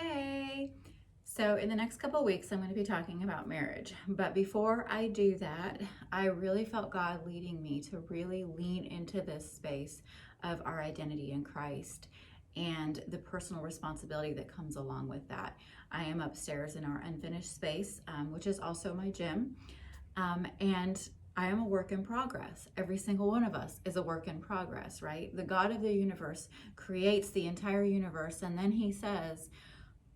Hey! So in the next couple weeks, I'm going to be talking about marriage. But before I do that, I really felt God leading me to really lean into this space of our identity in Christ and the personal responsibility that comes along with that. I am upstairs in our unfinished space, which is also my gym. And I am a work in progress. Every single one of us is a work in progress, right? The God of the universe creates the entire universe, and then he says,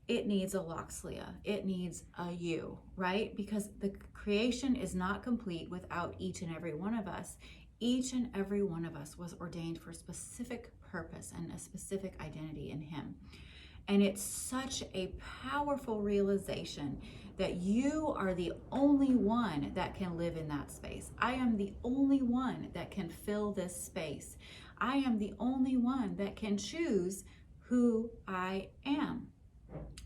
it needs a Loxlea. It needs a you, right? Because the creation is not complete without each and every one of us. Each and every one of us was ordained for a specific purpose and a specific identity in him. And it's such a powerful realization that you are the only one that can live in that space. I am the only one that can fill this space. I am the only one that can choose who I am.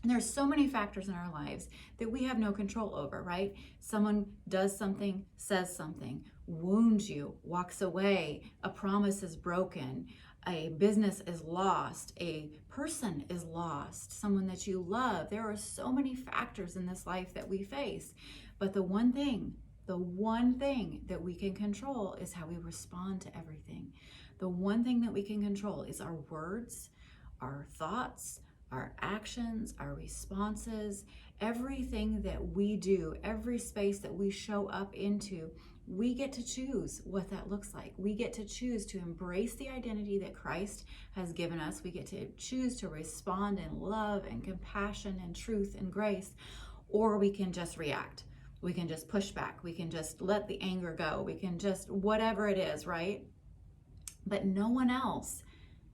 And there's so many factors in our lives that we have no control over, right? Someone does something, says something, wounds you, walks away, a promise is broken, a business is lost, a person is lost, someone that you love. There are so many factors in this life that we face. But the one thing that we can control is how we respond to everything. The one thing that we can control is our words, our thoughts, our actions, our responses, everything that we do, every space that we show up into, we get to choose what that looks like. We get to choose to embrace the identity that Christ has given us. We get to choose to respond in love and compassion and truth and grace, or we can just react. We can just push back. We can just let the anger go. We can just whatever it is, right? But no one else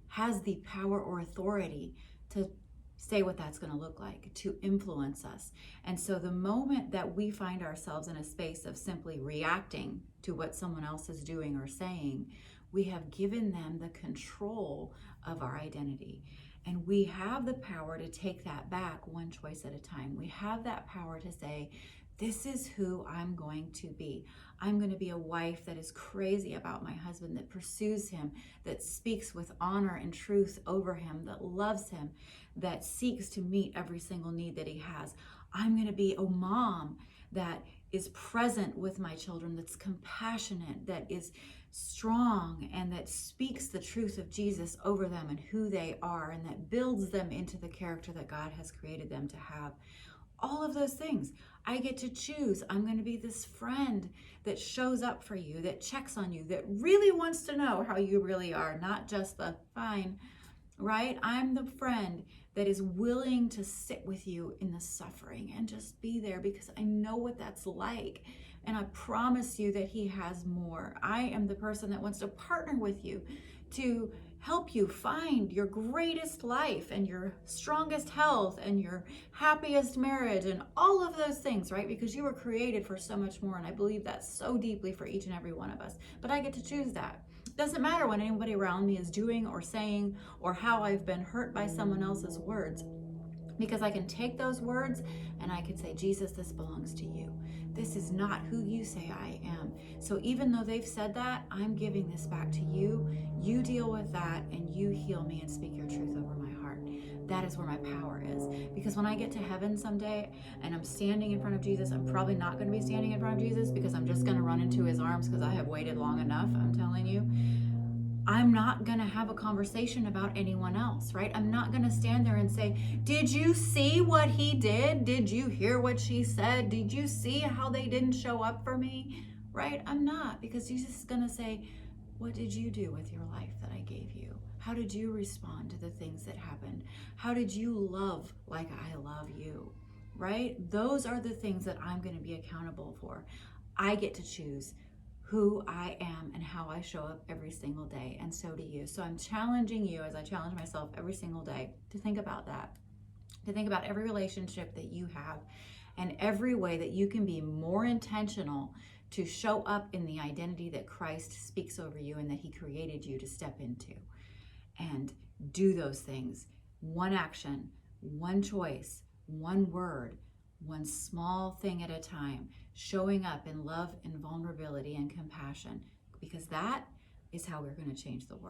has the power or authority to say what that's going to look like, to influence us. And so the moment that we find ourselves in a space of simply reacting to what someone else is doing or saying, we have given them the control of our identity. And we have the power to take that back one choice at a time. We have that power to say, this is who I'm going to be. I'm going to be a wife that is crazy about my husband, that pursues him, that speaks with honor and truth over him, that loves him, that seeks to meet every single need that he has. I'm going to be a mom that is present with my children, that's compassionate, that is strong, and that speaks the truth of Jesus over them and who they are, and that builds them into the character that God has created them to have. All of those things, I get to choose. I'm going to be this friend that shows up for you, that checks on you, that really wants to know how you really are, not just the fine, right? I'm the friend that is willing to sit with you in the suffering and just be there because I know what that's like. And I promise you that he has more. I am the person that wants to partner with you to help you find your greatest life and your strongest health and your happiest marriage and all of those things, right? Because you were created for so much more. And I believe that so deeply for each and every one of us. But I get to choose that. It doesn't matter what anybody around me is doing or saying or how I've been hurt by someone else's words. Because I can take those words and I can say, Jesus, this belongs to you. This is not who you say I am. So even though they've said that, I'm giving this back to you. You deal with that and you heal me and speak your truth over my heart. That is where my power is. Because when I get to heaven someday and I'm standing in front of Jesus, I'm probably not going to be standing in front of Jesus because I'm just going to run into his arms because I have waited long enough, I'm telling you. I'm not going to have a conversation about anyone else, right? I'm not going to stand there and say, did you see what he did? Did you hear what she said? Did you see how they didn't show up for me? Right? I'm not, because Jesus is going to say, what did you do with your life that I gave you? How did you respond to the things that happened? How did you love like I love you? Right? Those are the things that I'm going to be accountable for. I get to choose who I am and how I show up every single day, and so do you. So I'm challenging you, as I challenge myself every single day, to think about that, to think about every relationship that you have and every way that you can be more intentional to show up in the identity that Christ speaks over you and that he created you to step into, and do those things. One action, one choice, one word, one small thing at a time, showing up in love and vulnerability and compassion, because that is how we're going to change the world.